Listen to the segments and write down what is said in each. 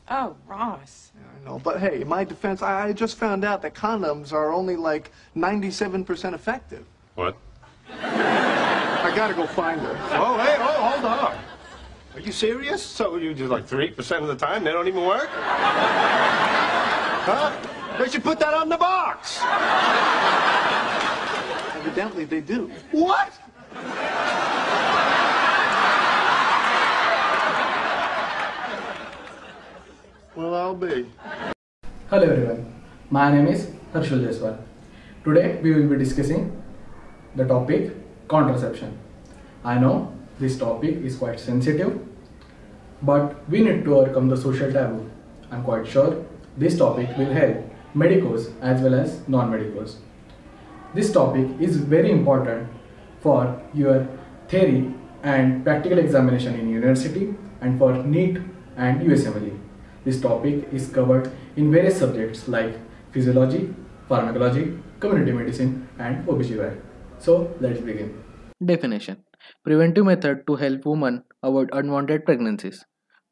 Oh, Ross. I know, but hey, in my defense, I just found out that condoms are only like 97% effective. What? I gotta go find her. Oh, hey, oh, hold on. Are you serious? So you do like 3% of the time? They don't even work? Huh? They should put that on the box. Evidently, they do. What? Well, I'll be. Hello everyone, my name is Harshul Jaiswal. Today we will be discussing the topic contraception. I know this topic is quite sensitive, but we need to overcome the social taboo. I'm quite sure this topic will help medicos as well as non-medicos. This topic is very important for your theory and practical examination in university and for NEET and USMLE. This topic is covered in various subjects like physiology, pharmacology, community medicine and OBGYN. So let's begin. Definition: preventive method to help women avoid unwanted pregnancies.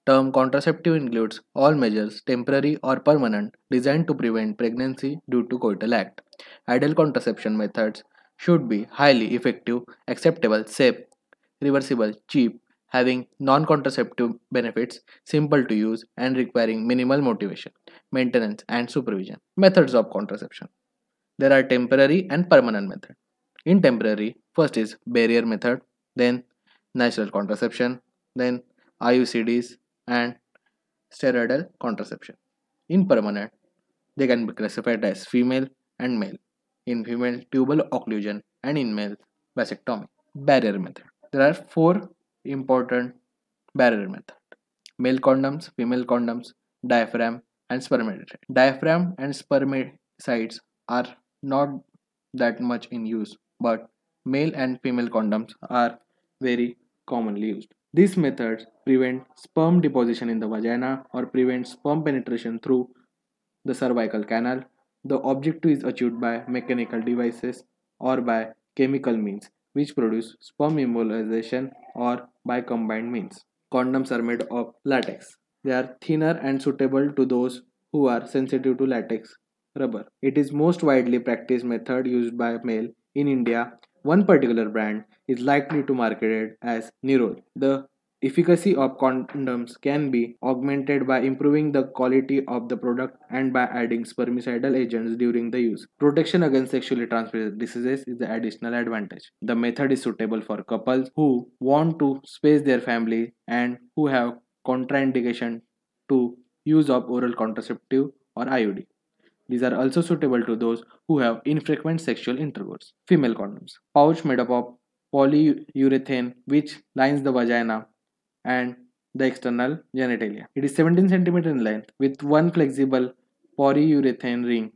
Term contraceptive includes all measures, temporary or permanent, designed to prevent pregnancy due to coital act. Ideal contraception methods should be highly effective, acceptable, safe, reversible, cheap, having non contraceptive benefits, simple to use, and requiring minimal motivation, maintenance, and supervision. Methods of contraception: there are temporary and permanent methods. In temporary, first is barrier method, then natural contraception, then IUCDs, and steroidal contraception. In permanent, they can be classified as female and male. In female, tubal occlusion, and in male, vasectomy. Barrier method. There are four important barrier methods: male condoms, female condoms, diaphragm, and spermicide. Diaphragm and spermicides are not that much in use, but male and female condoms are very commonly used. These methods prevent sperm deposition in the vagina or prevent sperm penetration through the cervical canal. The objective is achieved by mechanical devices or by chemical means, which produce sperm embolization, or by combined means. Condoms are made of latex. They are thinner and suitable to those who are sensitive to latex rubber. It is most widely practiced method used by male in India. One particular brand is likely to market it as Nirol. The efficacy of condoms can be augmented by improving the quality of the product and by adding spermicidal agents during the use. Protection against sexually transmitted diseases is the additional advantage. The method is suitable for couples who want to space their family and who have contraindication to use of oral contraceptive or IUD. These are also suitable to those who have infrequent sexual intercourse. Female condoms. Pouch made up of polyurethane which lines the vagina and the external genitalia. It is 17 cm in length with one flexible polyurethane ring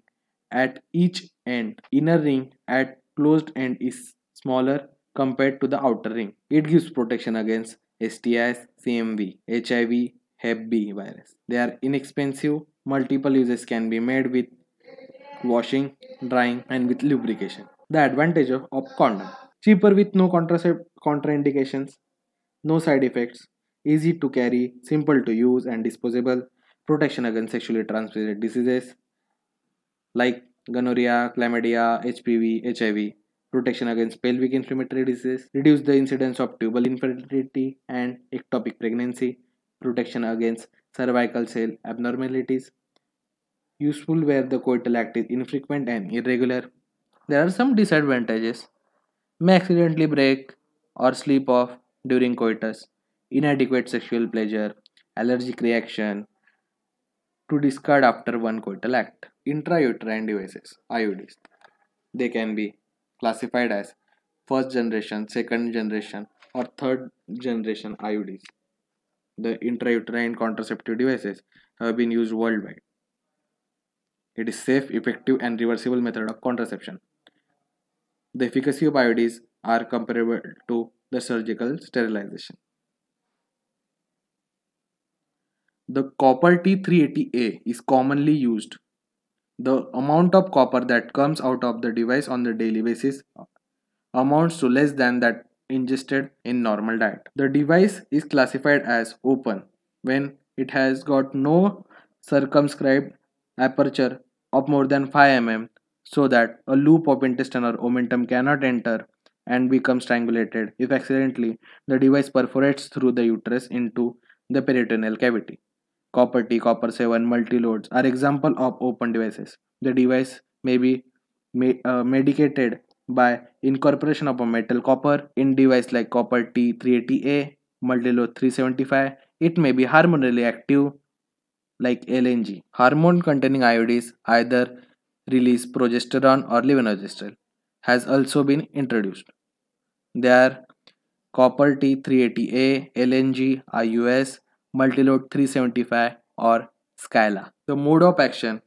at each end. Inner ring at closed end is smaller compared to the outer ring. It gives protection against STIs, CMV, HIV, Hep B virus. They are inexpensive. Multiple uses can be made with washing, drying, and with lubrication. The advantage of condom: cheaper with no contraindications, no side effects, easy to carry, simple to use, and disposable. Protection against sexually transmitted diseases like gonorrhea, chlamydia, HPV, HIV. Protection against pelvic inflammatory disease, reduce the incidence of tubal infertility and ectopic pregnancy. Protection against cervical cell abnormalities, useful where the coital act is infrequent and irregular. There are some disadvantages: may accidentally break or slip off during coitus, inadequate sexual pleasure, allergic reaction, to discard after one coital act. Intrauterine devices, IUDs. They can be classified as first generation, second generation, or third generation IUDs. The intrauterine contraceptive devices have been used worldwide. It is safe, effective, and reversible method of contraception. The efficacy of IUDs are comparable to the surgical sterilization. The copper T380A is commonly used. The amount of copper that comes out of the device on the daily basis amounts to less than that ingested in normal diet. The device is classified as open when It has got no circumscribed aperture of more than 5 mm so that a loop of intestinal omentum cannot enter and become strangulated if accidentally the device perforates through the uterus into the peritoneal cavity. Copper T, Copper 7 multiloads are example of open devices. The device may be medicated by incorporation of a metal copper in device like Copper T 380A, multiload 375. It may be hormonally active like LNG. Hormone containing IODs either release progesterone or levonorgestrel has also been introduced. They are Copper T380A, LNG, IUS, Multiload 375 or Skyla. The mode of action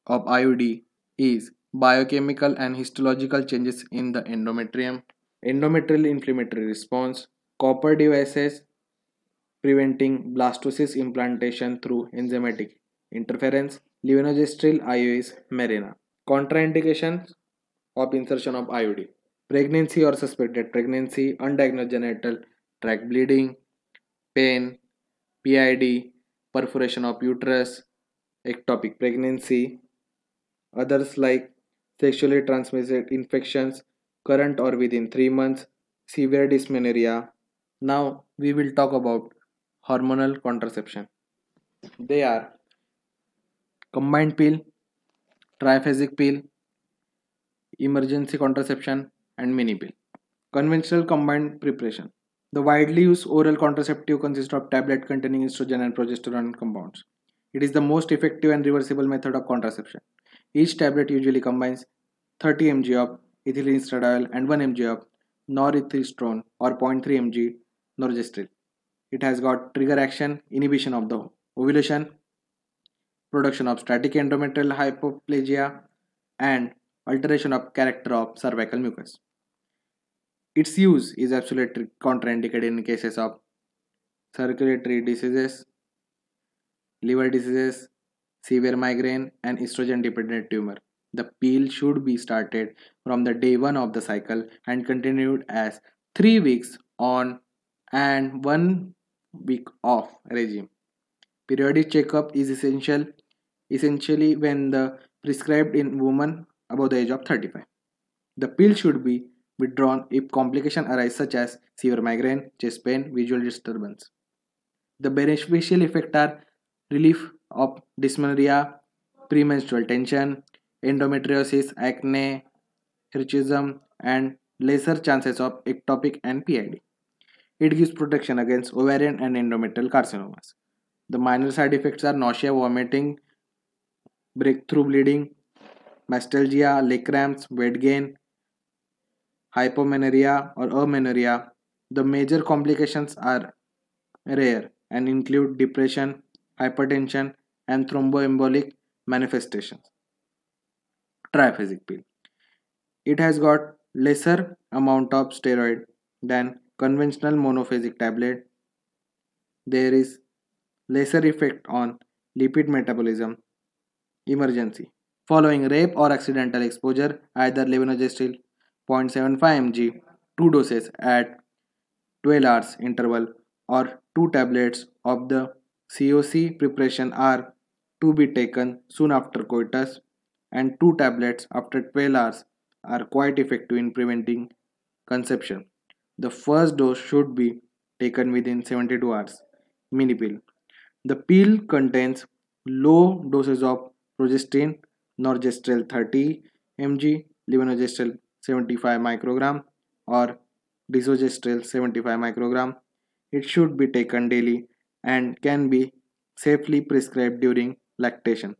of IUD is biochemical and histological changes in the endometrium, endometrial inflammatory response, copper devices preventing blastocyst implantation through enzymatic interference, levonorgestrel IUS marina. Contraindications of insertion of IUD: pregnancy or suspected pregnancy, undiagnosed genital tract bleeding, pain, PID, perforation of uterus, ectopic pregnancy, others like sexually transmitted infections, current or within 3 months, severe dysmenorrhea. Now we will talk about hormonal contraception. They are combined pill, triphasic pill, emergency contraception, and mini pill. Conventional combined preparation. The widely used oral contraceptive consists of tablet containing estrogen and progesterone compounds. It is the most effective and reversible method of contraception. Each tablet usually combines 30 mg of ethylene estradiol and 1 mg of norethistron or 0.3 mg norgestrel. It has got trigger action, inhibition of the ovulation, production of static endometrial hypoplasia, and alteration of character of cervical mucus. Its use is absolutely contraindicated in cases of circulatory diseases, liver diseases, severe migraine, and estrogen dependent tumor. The pill should be started from the day 1 of the cycle and continued as 3 weeks on and 1 week off regime. Periodic checkup is essentially when the prescribed in women above the age of 35. The pill should be withdrawn if complications arise such as severe migraine, chest pain, visual disturbance. The beneficial effects are relief of dysmenorrhea, premenstrual tension, endometriosis, acne, hirsutism, and lesser chances of ectopic and PID. It gives protection against ovarian and endometrial carcinomas. The minor side effects are nausea, vomiting, breakthrough bleeding, mastalgia, leg cramps, weight gain, hypomenorrhea or amenorrhea. The major complications are rare and include depression, hypertension, and thromboembolic manifestations. Triphasic pill. It has got lesser amount of steroid than conventional monophasic tablet. There is lesser effect on lipid metabolism. Emergency. Following rape or accidental exposure, either levonorgestrel 0.75 mg, 2 doses at 12 hours interval, or 2 tablets of the COC preparation are to be taken soon after coitus, and 2 tablets after 12 hours are quite effective in preventing conception. The first dose should be taken within 72 hours. Mini pill. The pill contains low doses of progestin, norgestrel 30 mg, levonorgestrel 75 microgram, or desogestrel 75 microgram. It should be taken daily and can be safely prescribed during lactation.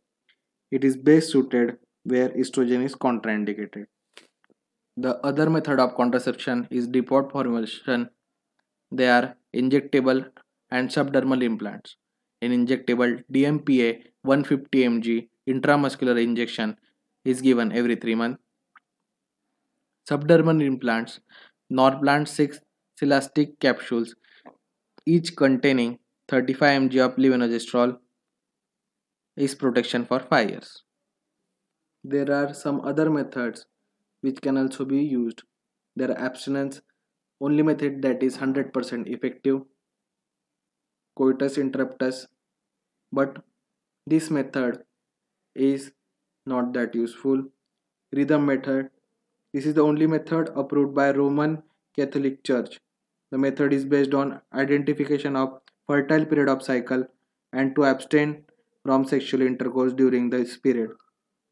It is best suited where estrogen is contraindicated. The other method of contraception is depot formulation. They are injectable and subdermal implants. In injectable, DMPA 150 mg intramuscular injection is given every 3 months. Subdermal implants, Norplant 6 elastic capsules, each containing 35 mg of levonorgestrel, is protection for 5 years. There are some other methods which can also be used. There are abstinence, only method that is 100% effective, coitus interruptus, but this method is not that useful. Rhythm method. This is the only method approved by Roman Catholic Church. The method is based on identification of fertile period of cycle and to abstain from sexual intercourse during this period.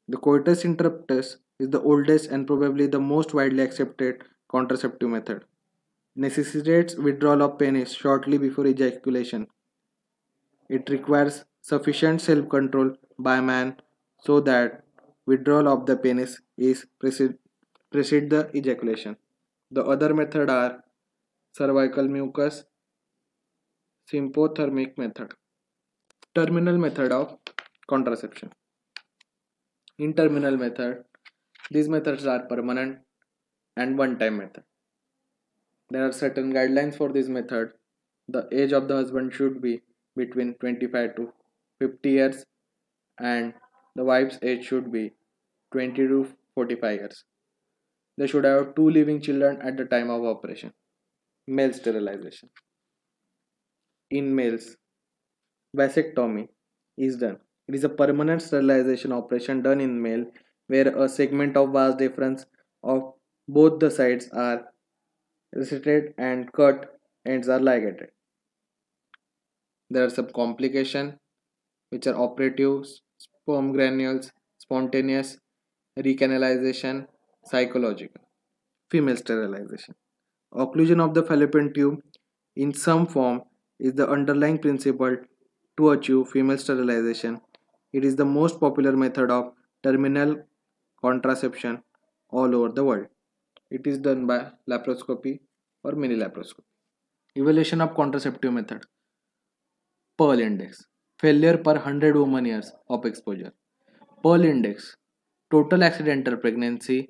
The coitus interruptus is the oldest and probably the most widely accepted contraceptive method. Necessitates withdrawal of penis shortly before ejaculation. It requires sufficient self-control by man so that withdrawal of the penis is precede the ejaculation. The other method are cervical mucus, sympothermic method. Terminal method of contraception. In terminal method, these methods are permanent and one-time method. There are certain guidelines for this method. The age of the husband should be between 25 to 50 years and the wife's age should be 20 to 45 years. They should have 2 living children at the time of operation. Male sterilization. In males, vasectomy is done. It is a permanent sterilization operation done in male where a segment of vas deferens of both the sides are resected and cut ends are ligated. There are some complications which are operative, sperm granules, spontaneous recanalization, psychological. Female sterilization. Occlusion of the fallopian tube in some form is the underlying principle to achieve female sterilization. It is the most popular method of terminal contraception all over the world. It is done by laparoscopy or mini laparoscopy. Evaluation of contraceptive method. Pearl index. Failure per 100 woman years of exposure. Pearl index. Total accidental pregnancy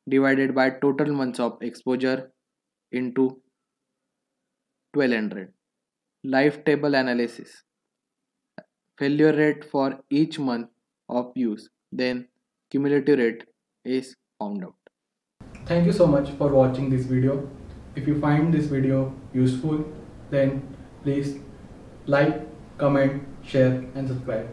divided by total months of exposure into 1200. Life table analysis. Failure rate for each month of use, then cumulative rate is found out. Thank you so much for watching this video. If you find this video useful, then please like, comment, share and subscribe.